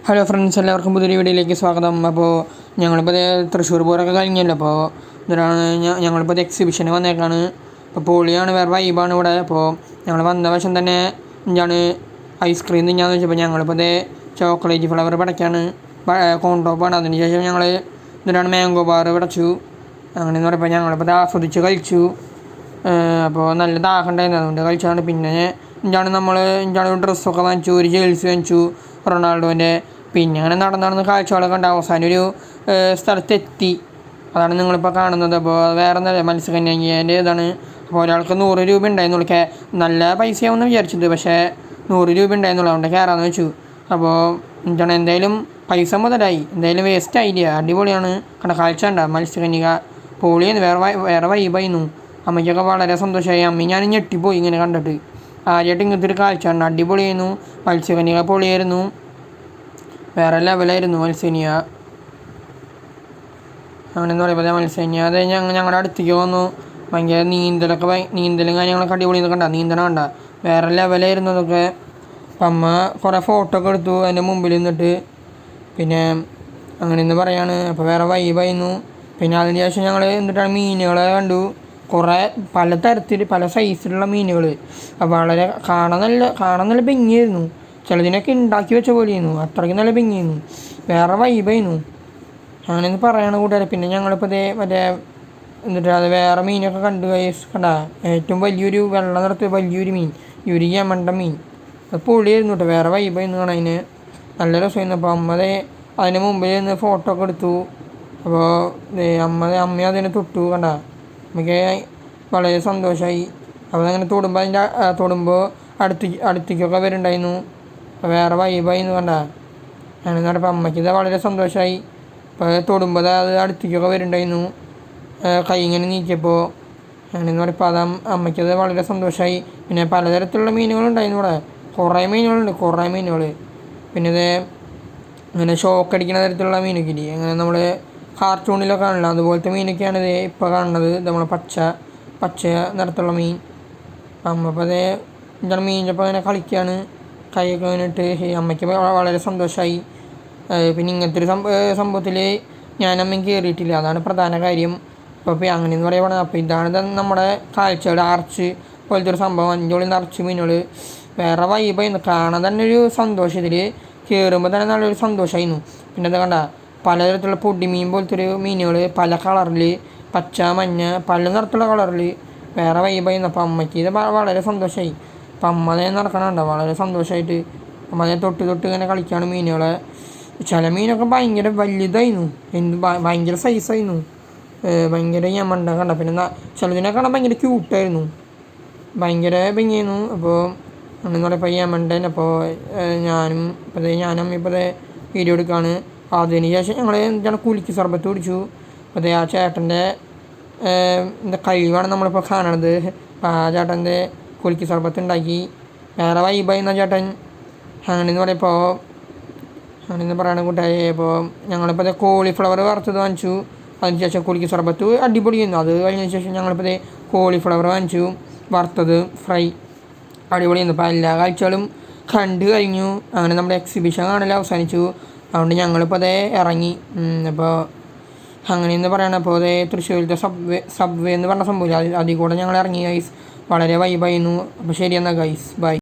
Hello friends, എല്ലാവർക്കും പുതിയൊരു വീഡിയോയിലേക്ക് സ്വാഗതം. അപ്പോൾ ഞങ്ങളിപ്പോൾ തൃശ്ശൂർ പൂരമൊക്കെ കഴിഞ്ഞല്ലോ. അപ്പോൾ ഇതാണ് ഞങ്ങളിപ്പോൾ എക്സിബിഷന് വന്നേക്കാണ്. അപ്പോൾ പൊളിയാണ്, വേറെ വൈബാണ് ഇവിടെ. അപ്പോൾ ഞങ്ങൾ വന്ന വശം തന്നെ എന്താണ് ഐസ്ക്രീം തിന്നാന്ന് വെച്ചപ്പോൾ ഞങ്ങളിപ്പോൾ ചോക്ലേറ്റ് ഫ്ലേവർ പടയ്ക്കാണ്, കോൺടോപ്പാണ്. അതിന് ശേഷം ഞങ്ങൾ എന്താണ് മാംഗോ ബാർ പടച്ചു. അങ്ങനെയെന്ന് പറയുമ്പോൾ ഞങ്ങളിപ്പോൾ ആസ്വദിച്ച് കഴിച്ചു. അപ്പോൾ നല്ല ദാഹം ഉണ്ടായിരുന്നു, അതുകൊണ്ട് കഴിച്ചാണ്. പിന്നെ എന്താണ് ഡ്രസ്സൊക്കെ വാങ്ങിച്ചു, ഒരു ജേഴ്സി വാങ്ങിച്ചു റൊണാൾഡോൻ്റെ. പിന്നെ അങ്ങനെ നടന്ന് കാഴ്ചകളൊക്കെ ഉണ്ട്. അവസാനം ഒരു സ്ഥലത്തെത്തി, അതാണ് നിങ്ങളിപ്പോൾ കാണുന്നത്. അപ്പോൾ വേറെ ഒന്നല്ല, മത്സ്യകന്യകേൻ്റെ ഇതാണ്. അപ്പോൾ ഒരാൾക്ക് 100 രൂപ ഉണ്ടായിരുന്നുള്ളൂ. നല്ല പൈസയാവുമെന്ന് വിചാരിച്ചത്, പക്ഷേ 100 രൂപ ഉണ്ടായിരുന്നുള്ളൂ. അതുകൊണ്ട് കയറാമെന്ന് വെച്ചു. അപ്പോൾ എന്തായാലും പൈസ മുതലായി, എന്തായാലും വേസ്റ്റ് ആയില്ല. അടിപൊളിയാണ്. കാഴ്ച ഉണ്ട്, മത്സ്യകന്യക പൊളിയായിരുന്നു, വേറെ വൈബായിരുന്നു. അമ്മയ്ക്കൊക്കെ വളരെ സന്തോഷമായി. ഞാൻ ഞെട്ടിപ്പോയി ഇങ്ങനെ കണ്ടിട്ട്. ആദ്യമായിട്ട് ഇങ്ങനത്തെ ഒരു കാഴ്ച ഉണ്ട്, അടിപൊളിയായിരുന്നു. മത്സ്യകന്യക പൊളിയായിരുന്നു, വേറെ ലെവലായിരുന്നു മത്സ്യകന്യക. അങ്ങനെയെന്ന് പറയുമ്പോൾ മത്സ്യകന്യക അത് ഞങ്ങളുടെ അടുത്തേക്ക് വന്നു. ഭയങ്കര നീന്തലും കാര്യങ്ങളൊക്കെ അടിപൊളിയെന്നൊക്കെ കണ്ട, നീന്തണം കണ്ട, വേറെ ലെവലായിരുന്നു അതൊക്കെ. അപ്പം അമ്മ കുറേ ഫോട്ടോ ഒക്കെ എടുത്തു അതിൻ്റെ മുമ്പിൽ നിന്നിട്ട്. പിന്നെ അങ്ങനെയെന്ന് പറയാണ്. അപ്പോൾ വേറെ വൈബായിരുന്നു. പിന്നെ അതിന് ശേഷം ഞങ്ങൾ എന്നിട്ടാണ് മീനുകളെ കണ്ടു. കുറേ പലതരത്തിൽ പല സൈസിലുള്ള മീനുകൾ. വളരെ കാണാൻ നല്ല ഭംഗിയായിരുന്നു. ചിലതിനൊക്കെ ഉണ്ടാക്കി വെച്ച പോലെയായിരുന്നു, അത്രയ്ക്ക് നല്ല ഭംഗിയായിരുന്നു, വേറെ വൈബായിരുന്നു. അങ്ങനെയെന്ന് പറയണ കൂട്ടുകാരെ. പിന്നെ ഞങ്ങളിപ്പോൾ എന്നിട്ട് അത് വേറെ മീനൊക്കെ കണ്ട, ഏറ്റവും വലിയൊരു വെള്ളം നിറത്ത് വലിയൊരു മീൻ, ഒരു യമണ്ട മീൻ. അത് പൊളിയായിരുന്നു കേട്ടോ, വേറെ വൈബായിരുന്നു കാണാൻ, നല്ല രസമായിരുന്നു. അപ്പോൾ അതിന് മുമ്പിൽ നിന്ന് ഫോട്ടോ ഒക്കെ എടുത്തു. അപ്പോൾ അമ്മ അതിനെ തൊട്ടു കണ്ട, നമുക്ക് വളരെ സന്തോഷമായി. അപ്പോൾ അങ്ങനെ തൊടുമ്പോൾ അടുത്തേക്കൊക്കെ വരുന്നുണ്ടായിരുന്നു. അപ്പോൾ വേറെ വൈബായിരുന്നു കണ്ട. അങ്ങനെ പറഞ്ഞപ്പോൾ അമ്മയ്ക്ക് വളരെ സന്തോഷമായി. അപ്പോൾ തൊടുമ്പോൾ അത് അടുത്തേക്കൊക്കെ വരുന്നുണ്ടായിരുന്നു, കൈ ഇങ്ങനെ നീക്കിയപ്പോൾ. അങ്ങനെയെന്ന് പറയുമ്പോൾ അമ്മയ്ക്കത് വളരെ സന്തോഷമായി. പിന്നെ പലതരത്തിലുള്ള മീനുകളുണ്ടായിരുന്നു ഇവിടെ, കുറേ മീനുകൾ. പിന്നെ അങ്ങനെ ഷോക്കടിക്കുന്ന തരത്തിലുള്ള മീനൊക്കെ ഇല്ലേ, അങ്ങനെ നമ്മൾ കാർട്ടൂണിലൊക്കെ കാണല്ലോ, അതുപോലത്തെ മീനൊക്കെയാണ് ഇപ്പോൾ കാണുന്നത്. നമ്മൾ പച്ച നിറത്തുള്ള മീൻ. അമ്മ അപ്പോൾ എന്താണ് മീനിപ്പോൾ അങ്ങനെ കളിക്കുകയാണ്, കൈയൊക്കെ അങ്ങനെ ഇട്ട്. അമ്മയ്ക്ക് വളരെ സന്തോഷമായി. പിന്നെ ഇങ്ങനത്തെ ഒരു സംഭവത്തിൽ ഞാനമ്മയും കയറിയിട്ടില്ല, അതാണ് പ്രധാന കാര്യം. അപ്പോൾ അങ്ങനെയെന്ന് പറയുമ്പോൾ അപ്പോൾ ഇതാണ് നമ്മുടെ കാഴ്ചയുടെ ആർച്ച് പോലത്തെ ഒരു സംഭവം. അഞ്ചോളി നിറച്ച് മീനുകൾ, വേറെ വൈബായിരുന്നു. കാണാൻ തന്നെ ഒരു സന്തോഷം, ഇതിൽ കയറുമ്പോൾ തന്നെ നല്ലൊരു സന്തോഷമായിരുന്നു. പിന്നെ അത് കണ്ട പലതരത്തിലുള്ള പൊടിമീൻ പോലത്തെ ഒരു മീനുകൾ, പല കളറിൽ, പച്ച മഞ്ഞ പല നിറത്തിലുള്ള കളറിൽ, വേറെ വൈബായിരുന്നു. അപ്പോൾ അമ്മയ്ക്ക് ഇത് വളരെ സന്തോഷമായി. അപ്പം അമ്മ നടക്കണുണ്ടോ, വളരെ സന്തോഷമായിട്ട് അമ്മ തൊട്ട് ഇങ്ങനെ കളിക്കുകയാണ് മീനുകളെ. ചില മീനൊക്കെ ഭയങ്കര വലുതായിരുന്നു, ഭയങ്കര സൈസായിരുന്നു, ഭയങ്കര യമണ്ട കണ്ട. പിന്നെ ചിലതിനെ കാണാൻ ഭയങ്കര ക്യൂട്ടായിരുന്നു, ഭയങ്കര ഭംഗിയായിരുന്നു. അപ്പോൾ അങ്ങനെ പറയുമ്പോൾ യമണ്ടൻ. അപ്പോൾ ഞാനും ഇപ്പോൾ വീഡിയോ എടുക്കുകയാണ്. അതിന് ശേഷം ഞങ്ങൾ കുലുക്കി സർബത്ത് കുടിച്ചു. അപ്പോൾ ആ ചേട്ടൻ്റെ കഴിവാണ് നമ്മളിപ്പോൾ കാണണത്. അപ്പോൾ ആ ചേട്ടൻ്റെ കുലുക്കി സർബത്ത് ഉണ്ടാക്കി, വേറെ വൈബായിരുന്ന ചേട്ടൻ. അങ്ങനെയെന്ന് പറയണ കൂട്ടായി. അപ്പോൾ ഞങ്ങളിപ്പോൾ കോളിഫ്ലവർ വറുത്തത് വാങ്ങിച്ചു. അതിന് ശേഷം കുലുക്കി സർബത്ത് അടിപൊളിയായിരുന്നു. അത് കഴിഞ്ഞതിന് ശേഷം ഞങ്ങളിപ്പോൾ കോളിഫ്ലവർ വാങ്ങിച്ചു, വറുത്തത് ഫ്രൈ, അടിപൊളിയായിരുന്നു. അപ്പോൾ എല്ലാ കാഴ്ചകളും കണ്ടു കഴിഞ്ഞു. അങ്ങനെ നമ്മുടെ എക്സിബിഷൻ കാണൽ അവസാനിച്ചു. അതുകൊണ്ട് ഞങ്ങളിപ്പോൾ ഇറങ്ങി. അപ്പോൾ അങ്ങനെയെന്ന് പറയണം. അപ്പോൾ തൃശ്ശൂരിലത്തെ സബ്വേ എന്ന് പറഞ്ഞ സംഭവം, അതിൽ കൂടെ ഞങ്ങൾ ഇറങ്ങി ഗൈസ്. വളരെ വൈബായിരുന്നു. അപ്പോൾ ശരി എന്നാൽ ഗൈസ്, ബൈ.